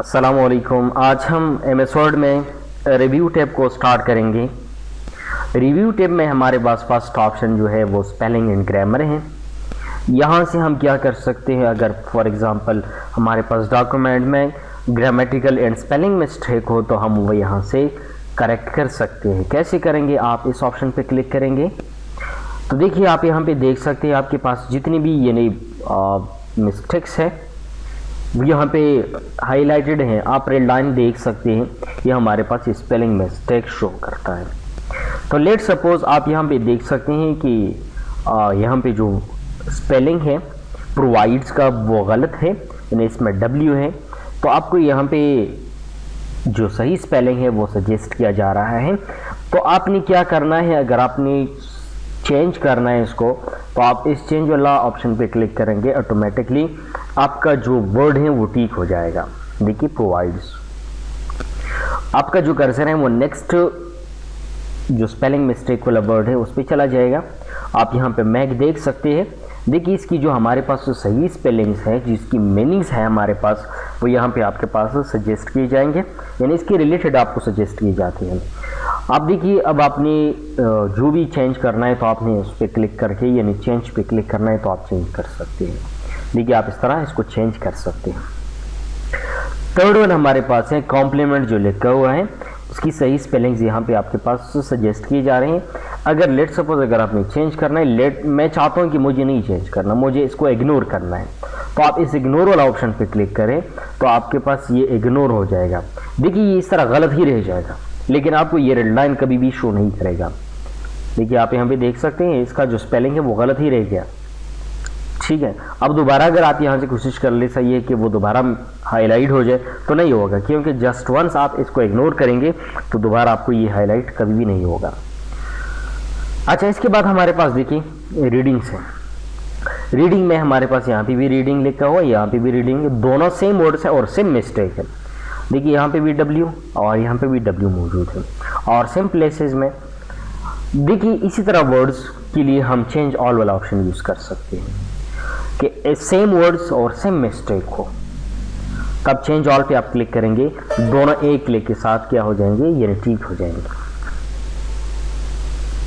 अस्सलाम वालेकुम। आज हम MS वर्ड में रिव्यू टैब को स्टार्ट करेंगे। रिव्यू टैब में हमारे पास फर्स्ट ऑप्शन जो है वो स्पेलिंग एंड ग्रामर है। यहाँ से हम क्या कर सकते हैं, अगर फॉर एग्जांपल हमारे पास डॉक्यूमेंट में ग्रामेटिकल एंड स्पेलिंग मिस्टेक हो तो हम वो यहाँ से करेक्ट कर सकते हैं। कैसे करेंगे, आप इस ऑप्शन पे क्लिक करेंगे तो देखिए आप यहाँ पे देख सकते हैं आपके पास जितनी भी यानी मिस्टेक्स है वो यहाँ पे हाईलाइटेड हैं। आप रेड लाइन देख सकते हैं, ये हमारे पास स्पेलिंग मिस्टेक शो करता है। तो लेट सपोज आप यहाँ पे देख सकते हैं कि यहाँ पे जो स्पेलिंग है प्रोवाइड्स का वो गलत है, यानी इसमें W है। तो आपको यहाँ पे जो सही स्पेलिंग है वो सजेस्ट किया जा रहा है। तो आपने क्या करना है, अगर आपने चेंज करना है इसको तो आप इस चेंज वाला ऑप्शन पे क्लिक करेंगे, ऑटोमेटिकली आपका जो वर्ड है वो ठीक हो जाएगा। देखिए प्रोवाइड्स, आपका जो कर्सर है वो नेक्स्ट जो स्पेलिंग मिस्टेक वाला वर्ड है उस पर चला जाएगा। आप यहाँ पे मैक देख सकते हैं। देखिए इसकी जो हमारे पास जो सही स्पेलिंग्स है, जिसकी मीनिंग्स है हमारे पास, वो यहाँ पे आपके पास सजेस्ट किए जाएंगे, यानी इसके रिलेटेड आपको सजेस्ट किए जाते हैं। आप देखिए अब आपने जो भी चेंज करना है तो आपने उस पर क्लिक करके यानी चेंज पे क्लिक करना है तो आप चेंज कर सकते हैं। देखिए आप इस तरह इसको चेंज कर सकते हैं। थर्ड वन हमारे पास है कॉम्प्लीमेंट, जो लिखा हुआ है उसकी सही स्पेलिंग्स यहाँ पे आपके पास सजेस्ट किए जा रहे हैं। अगर लेट सपोज अगर आपने चेंज करना है, मैं चाहता हूँ कि मुझे नहीं चेंज करना, मुझे इसको इग्नोर करना है, तो आप इस इग्नोर वाला ऑप्शन पे क्लिक करें तो आपके पास ये इग्नोर हो जाएगा। देखिए ये इस तरह गलत ही रह जाएगा, लेकिन आपको ये रेड लाइन कभी भी शो नहीं करेगा। देखिए आप यहाँ पे देख सकते हैं इसका जो स्पेलिंग है वो गलत ही रह गया। ठीक है, अब दोबारा अगर आप यहाँ से कोशिश कर ले सही है कि वो दोबारा हाईलाइट हो जाए तो नहीं होगा, क्योंकि जस्ट वंस आप इसको इग्नोर करेंगे तो दोबारा आपको ये हाईलाइट कभी भी नहीं होगा। अच्छा, इसके बाद हमारे पास देखिए रीडिंग्स है। रीडिंग में हमारे पास यहाँ पे भी रीडिंग लिखा हुआ है, यहाँ पे भी रीडिंग है, दोनों सेम वर्ड्स है और सेम मिस्टेक है। देखिए यहाँ पे भी W और यहाँ पे भी W मौजूद है और सेम प्लेसेस में। देखिए इसी तरह वर्ड्स के लिए हम चेंज ऑल वाला ऑप्शन यूज कर सकते हैं कि सेम वर्ड्स और सेम मिस्टेक हो, तब चेंज ऑल पे आप क्लिक करेंगे, दोनों एक क्लिक के साथ क्या हो जाएंगे, ये ठीक हो जाएंगे।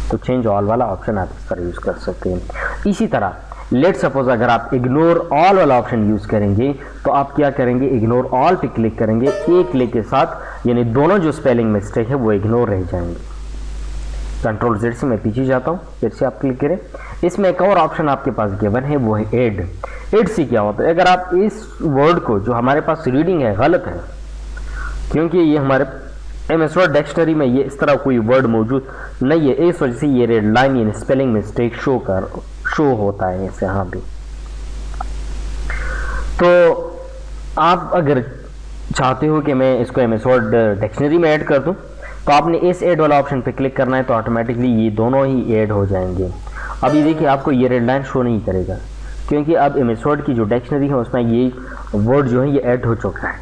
तो चेंज ऑल वाला ऑप्शन आप इस तरह यूज कर सकते हैं। इसी तरह लेट सपोज अगर आप इग्नोर ऑल वाला ऑप्शन यूज करेंगे तो आप क्या करेंगे, इग्नोर ऑल पे क्लिक करेंगे, एक क्लिक के साथ यानी दोनों जो स्पेलिंग मिस्टेक है वो इग्नोर रह जाएंगे। कंट्रोल Z से मैं पीछे जाता हूँ, फिर से आप क्लिक करें। इसमें एक और ऑप्शन आपके पास गिवन है, वो है ऐड। ऐड से क्या होता है, अगर आप इस वर्ड को जो हमारे पास रीडिंग है गलत है, क्योंकि ये हमारे MS वर्ड डिक्शनरी में ये इस तरह कोई वर्ड मौजूद नहीं है, इस वजह से ये रेड लाइन यानी स्पेलिंग मिस्टेक शो होता है इसे यहाँ पे। तो आप अगर चाहते हो कि मैं इसको MS वर्ड डिक्शनरी में ऐड कर दूं तो आपने इस ऐड वाला ऑप्शन पे क्लिक करना है, तो ऑटोमेटिकली ये दोनों ही ऐड हो जाएंगे। अभी देखिए आपको ये रेड लाइन शो नहीं करेगा, क्योंकि अब MS वर्ड की जो डिक्शनरी है उसमें ये वर्ड जो है ये ऐड हो चुका है,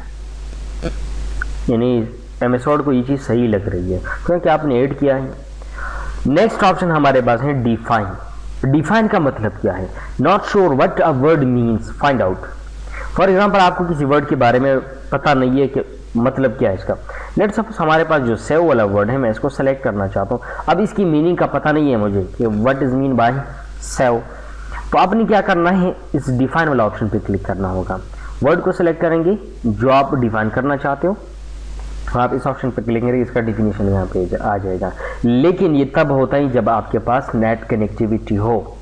यानी MS वर्ड को ये चीज़ सही लग रही है क्योंकि आपने ऐड किया है। नेक्स्ट ऑप्शन हमारे पास है डिफाइन। डिफाइन का मतलब क्या है, not sure what a word means, find out. For example आपको किसी वर्ड के बारे में पता नहीं है कि मतलब क्या है इसका। लेट सपोज हमारे पास जो सेव वाला वर्ड है, मैं इसको सेलेक्ट करना चाहता हूँ, अब इसकी मीनिंग का पता नहीं है मुझे कि what is mean by save. तो आपने क्या करना है, इस डिफाइन वाला ऑप्शन पे क्लिक करना होगा, वर्ड को सिलेक्ट करेंगे जो आप डिफाइन करना चाहते हो, आप इस ऑप्शन पर क्लिक करेंगे, इसका डिफिनीशन यहाँ पे आ जाएगा। लेकिन ये तब होता है जब आपके पास नेट कनेक्टिविटी हो,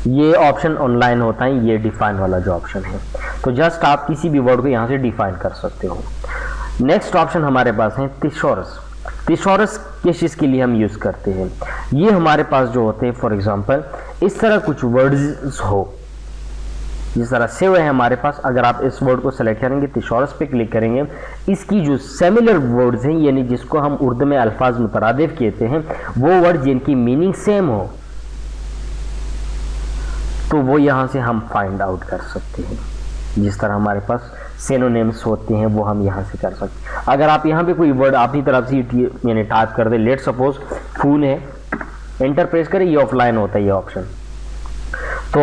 ये ऑप्शन ऑनलाइन होता है, ये डिफाइन वाला जो ऑप्शन है। तो जस्ट आप किसी भी वर्ड को यहाँ से डिफाइन कर सकते हो। नेक्स्ट ऑप्शन हमारे पास है थिसॉरस। थिसॉरस किस चीज़ के लिए हम यूज़ करते हैं, ये हमारे पास जो होते हैं फॉर एग्जांपल इस तरह कुछ वर्ड्स हो, जिस तरह सेव है हमारे पास, अगर आप इस वर्ड को सेलेक्ट करेंगे, थिसॉरस पे क्लिक करेंगे, इसकी जो सिमिलर वर्ड्स हैं यानी जिसको हम उर्दू में अल्फाज मुतरादिफ कहते हैं, वो वर्ड जिनकी मीनिंग सेम हो, तो वो यहाँ से हम फाइंड आउट कर सकते हैं। जिस तरह हमारे पास सिनोनिम्स होते हैं वो हम यहाँ से कर सकते हैं। अगर आप यहाँ पे कोई वर्ड अपनी तरफ से यानी टाइप कर दे, लेट सपोज फूल है, एंटर प्रेस करें, ये ऑफलाइन होता है ये ऑप्शन, तो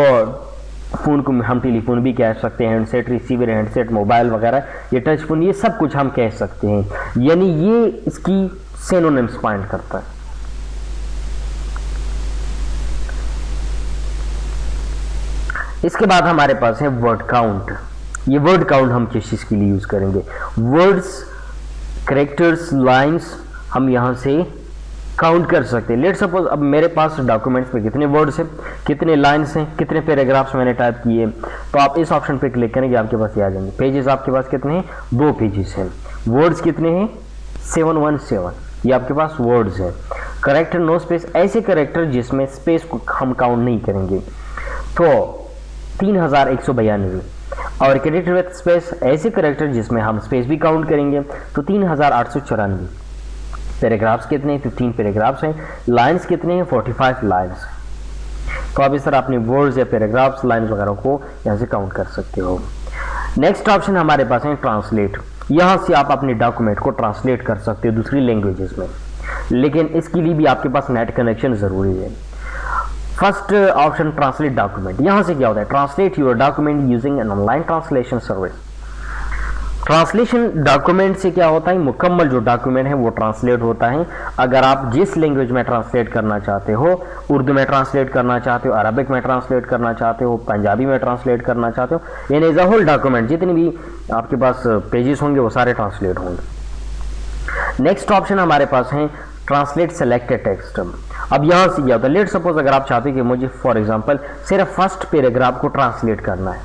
फ़ोन को हम टेलीफोन भी कह सकते हैं, हैंडसेट, रिसीवर, हैंडसेट, मोबाइल वगैरह, ये टच फ़ोन, ये सब कुछ हम कह सकते हैं, यानी ये इसकी सिनोनिम्स पॉइंट करता है। इसके बाद हमारे पास है वर्ड काउंट। ये वर्ड काउंट हम किस चीज़ के लिए यूज़ करेंगे? वर्ड्स, कैरेक्टर्स, लाइंस हम यहाँ से काउंट कर सकते हैं। लेट सपोज अब मेरे पास डॉक्यूमेंट्स पे कितने वर्ड्स हैं, कितने लाइंस हैं, कितने पैराग्राफ्स मैंने टाइप किए, तो आप इस ऑप्शन पे क्लिक करेंगे, आपके पास ये आ जाएंगे। पेजेस आपके पास कितने हैं? 2 पेजेस हैं। वर्ड्स कितने हैं? 717, ये आपके पास वर्ड्स है। करेक्टर नो स्पेस, ऐसे करेक्टर जिसमें स्पेस को हम काउंट नहीं करेंगे, तो 3192। और कैरेक्टर विद स्पेस, ऐसे करेक्टर जिसमें हम स्पेस भी काउंट करेंगे, तो 3894। पैराग्राफ्स कितने हैं? 15 पैराग्राफ्स हैं। लाइंस कितने हैं? 45 लाइंस। तो आप इस तरह अपने वर्ड्स या पैराग्राफ्स, लाइंस वगैरह को यहाँ से काउंट कर सकते हो। नेक्स्ट ऑप्शन हमारे पास है ट्रांसलेट। यहाँ से आप अपने डॉक्यूमेंट को ट्रांसलेट कर सकते हो दूसरी लैंग्वेजेस में, लेकिन इसके लिए भी आपके पास नेट कनेक्शन ज़रूरी है। First option translate document. यहाँ से क्या होता है? Translate your document using an online translation service. Translation document से क्या होता है? मुकम्मल जो डॉक्यूमेंट है वो ट्रांसलेट होता है। अगर आप जिस लैंग्वेज में ट्रांसलेट करना चाहते हो, उर्दू में ट्रांसलेट करना चाहते हो, अरबिक में ट्रांसलेट करना चाहते हो, पंजाबी में ट्रांसलेट करना चाहते हो, यानी एज अ होल डॉक्यूमेंट जितने भी आपके पास पेजेस होंगे वो सारे ट्रांसलेट होंगे। नेक्स्ट ऑप्शन हमारे पास है ट्रांसलेट सेलेक्टेड टेक्स्ट। अब यहाँ से क्या होता है? लेट सपोज अगर आप चाहते हो कि मुझे फॉर एग्जांपल सिर्फ फर्स्ट पैराग्राफ को ट्रांसलेट करना है,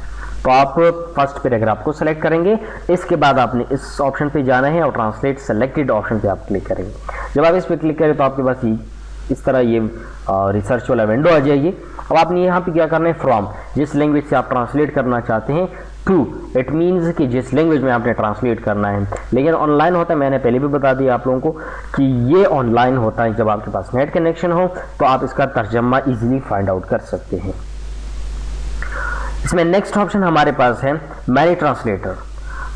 तो आप फर्स्ट पैराग्राफ को सेलेक्ट करेंगे। इसके बाद आपने इस ऑप्शन पे जाना है और ट्रांसलेट सेलेक्टेड ऑप्शन पे आप क्लिक करेंगे। जब आप इस पे क्लिक करें तो आपके पास इस तरह ये रिसर्च वाला विंडो आ जाएगी। अब आपने यहाँ पे क्या करना है? फ्रॉम, जिस लैंग्वेज से आप ट्रांसलेट करना चाहते हैं, टू, इट मीन्स कि जिस लैंग्वेज में आपने ट्रांसलेट करना है। लेकिन ऑनलाइन होता है, मैंने पहले भी बता दिया आप लोगों को कि ये ऑनलाइन होता है जब आपके पास नेट कनेक्शन हो, तो आप इसका तर्जमा इजीली फाइंड आउट कर सकते हैं। इसमें नेक्स्ट ऑप्शन हमारे पास है मैनी ट्रांसलेटर।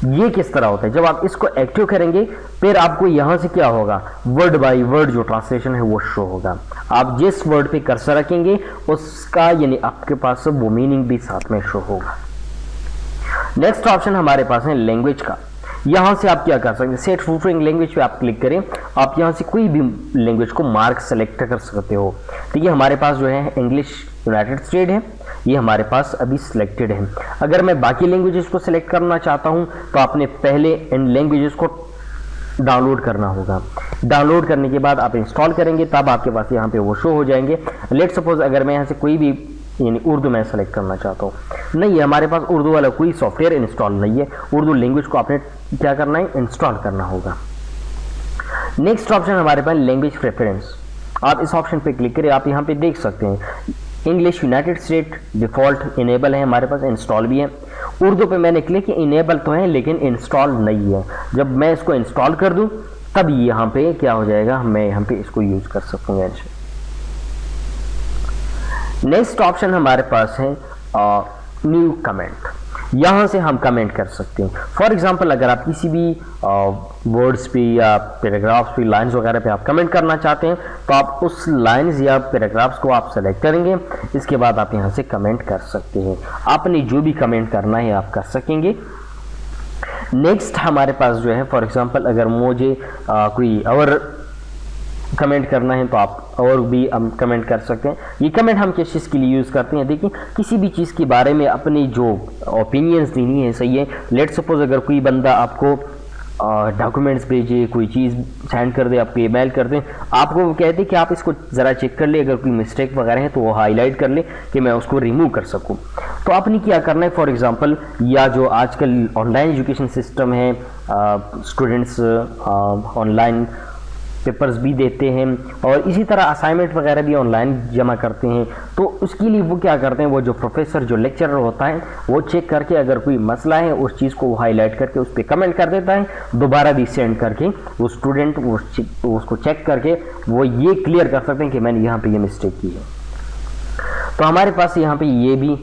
ये किस तरह होता है? जब आप इसको एक्टिव करेंगे फिर आपको यहां से क्या होगा? वर्ड बाय वर्ड जो ट्रांसलेशन है वो शो होगा। आप जिस वर्ड पे कर्सर रखेंगे उसका यानी आपके पास वो मीनिंग भी साथ में शो होगा। नेक्स्ट ऑप्शन हमारे पास है लैंग्वेज का। यहां से आप क्या कर सकते हैं? सेट फूटरिंग लैंग्वेज पे आप क्लिक करें, आप यहां से कोई भी लैंग्वेज को मार्क सेलेक्ट कर सकते हो। ठीक है, हमारे पास जो है इंग्लिश यूनाइटेड स्टेट है, ये हमारे पास अभी सिलेक्टेड है। अगर मैं बाकी लैंग्वेजेस को सिलेक्ट करना चाहता हूं तो आपने पहले इन लैंग्वेजेस को डाउनलोड करना होगा। डाउनलोड करने के बाद आप इंस्टॉल करेंगे, तब आपके पास यहाँ पे वो शो हो जाएंगे। लेट सपोज अगर मैं यहाँ से कोई भी यानी उर्दू में सेलेक्ट करना चाहता हूँ, नहीं है हमारे पास उर्दू वाला कोई सॉफ्टवेयर इंस्टॉल नहीं है। उर्दू लैंग्वेज को आपने क्या करना है? इंस्टॉल करना होगा। नेक्स्ट ऑप्शन हमारे पास लैंग्वेज प्रेफरेंस। आप इस ऑप्शन पे क्लिक करें, आप यहाँ पे देख सकते हैं English United state default enable है, हमारे पास इंस्टॉल भी है। उर्दू पे मैंने क्लिक किया, इनेबल तो है लेकिन इंस्टॉल नहीं है। जब मैं इसको इंस्टॉल कर दूं तब यहाँ पे क्या हो जाएगा? मैं यहाँ पे इसको यूज कर सकूंगा। नेक्स्ट ऑप्शन हमारे पास है न्यू कमेंट। यहाँ से हम कमेंट कर सकते हैं। फॉर एग्जांपल अगर आप किसी भी वर्ड्स पे या पैराग्राफ्स पे, लाइंस वगैरह पे आप कमेंट करना चाहते हैं, तो आप उस लाइंस या पैराग्राफ्स को आप सेलेक्ट करेंगे। इसके बाद आप यहाँ से कमेंट कर सकते हैं। आपने जो भी कमेंट करना है आप कर सकेंगे। नेक्स्ट हमारे पास जो है फॉर एग्जांपल अगर मुझे कोई और कमेंट करना है तो आप और भी हम कमेंट कर सकते हैं। ये कमेंट हम किस चीज़ के लिए यूज़ करते हैं? देखिए, किसी भी चीज़ के बारे में अपनी जो ओपिनियंस देनी है, सही है। लेट सपोज अगर कोई बंदा आपको डॉक्यूमेंट्स भेजे, कोई चीज़ सेंड कर दे, आपको ईमेल कर दे, आपको वो कहते हैं कि आप इसको ज़रा चेक कर ले, अगर कोई मिस्टेक वगैरह है तो वो हाईलाइट कर ले कि मैं उसको रिमूव कर सकूँ। तो आपने क्या करना है? फॉर एग्जांपल या जो आजकल ऑनलाइन एजुकेशन सिस्टम है, स्टूडेंट्स ऑनलाइन पेपर्स भी देते हैं और इसी तरह असाइनमेंट वगैरह भी ऑनलाइन जमा करते हैं। तो उसके लिए वो क्या करते हैं? वो जो प्रोफेसर, जो लेक्चरर होता है, वो चेक करके अगर कोई मसला है उस चीज़ को वो हाईलाइट करके उस पर कमेंट कर देता है, दोबारा भी सेंड करके वो स्टूडेंट उसको चेक करके वो ये क्लियर कर सकते हैं कि मैंने यहाँ पे ये मिस्टेक की है। तो हमारे पास यहाँ पे ये भी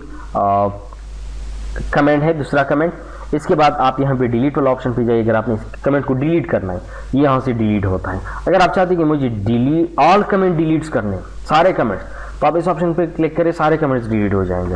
कमेंट है, दूसरा कमेंट। इसके बाद आप यहाँ पे डिलीट वाला ऑप्शन पे जाइए। अगर आपने कमेंट को डिलीट करना है, ये यहाँ से डिलीट होता है। अगर आप चाहते हैं कि मुझे डिलीट ऑल कमेंट डिलीट्स करने, सारे कमेंट्स, तो आप इस ऑप्शन पे क्लिक करें, सारे कमेंट्स डिलीट हो जाएंगे।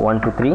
1 2 3,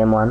M1